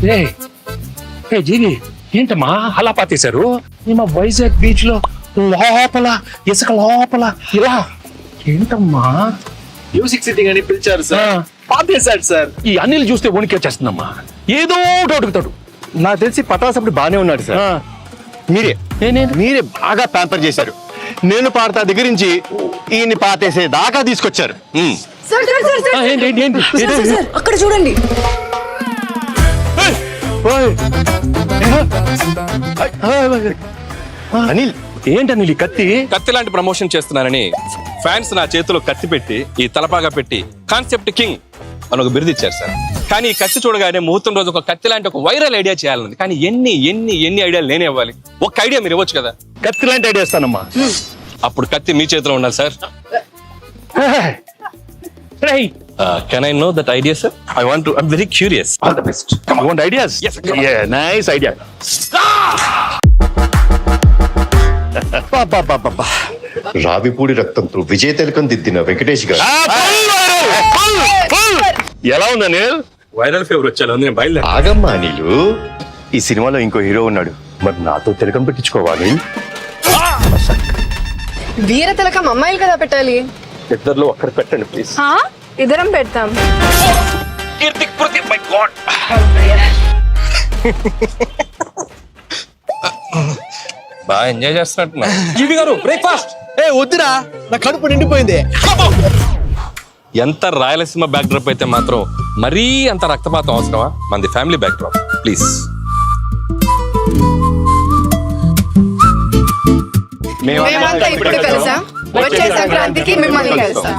ఏ జీవి ఏంటమ్మా అలా పాతేశారు? మా వైజాగ్ బీచ్ లో లోపల ఇసుక లోపల ఇలా ఏంటమ్మా? మ్యూజిక్ సిట్టింగ్ అని పిలిచారు సార్, పాతేశాడు సార్. ఈ అనిల్ చూస్తే వణికేచేస్తుందమ్మా. ఏదో ఒకటి అడుగుతాడు. నాకు తెలిసి పటాసప్పుడు బానే ఉన్నాడు సార్. మీరే బాగా ప్యాంపర్ చేశారు. నేను పాడతా దగ్గర నుంచి ఈయన్ని పాతేసే దాకా తీసుకొచ్చారు. సార్ సార్ సార్ సార్ ఏంటి ఏంటి ఏంటి సార్, సార్, సార్, అక్కడ చూడండి. అనిల్ ఏంటి అనిల్ ఈ కత్తి? కత్తి లాంటి ప్రమోషన్ చేస్తున్నానని ఫ్యాన్స్ నా చేతిలో కత్తి పెట్టి ఈ తలపాగా పెట్టి కాన్సెప్ట్ కింగ్ అని ఒక బిరుదు ఇచ్చారు సార్. కానీ ఈ కత్తి చూడగానే ముహూర్తం రోజు ఒక కత్తి లాంటి ఒక వైరల్ ఐడియా చేయాలన్నది. కానీ ఎన్ని ఎన్ని ఎన్ని ఐడియాలు నేనే ఇవ్వాలి. ఒక ఐడియా మీరు ఇవ్వచ్చు కదా. కత్తి లాంటి ఐడియా ఇస్తానమ్మా. అప్పుడు కత్తి మీ చేతిలో ఉండాలి sir. Can I know that idea sir? I want to, I'm very curious. All the best. Come on, want ideas? Yes, come on. Yeah, nice idea. Ravipudi రక్తంతో విజయ తిలకం దిద్దిన వెంకటేష్ గారు. ఎలా ఉంది అనిల్? వైరల్ ఫీవర్ వచ్చాను నేను బయలుదేరి. ఆగమ్మా అనిలు, ఈ సినిమాలో ఇంకో హీరో ఉన్నాడు, మరి నాతో తిలకం పెట్టించుకోవాలి. వీర తిలకం అమ్మాయిలు కదా పెట్టాలి. ఇద్దరిలో ఒక్కరు పెట్టండి ప్లీజ్. ఇద్దరం పెడతాం. బాగా ఎంజాయ్ చేస్తున్నట్టున్నా. జీవి గారు బ్రేక్ఫాస్ట్. వద్దురా, నా కడుపు నిండిపోయింది. ఎంత రాయలసీమ బ్యాక్ డ్రాప్ అయితే మాత్రం మరీ అంత రక్తపాతం అవసరమా? మనది ఫ్యామిలీ బ్యాక్ డ్రాప్ ప్లీజ్. మేమంతా ఇప్పుడు కలిసాం, వచ్చే సంక్రాంతికి మిమ్మల్ని కలుస్తాం.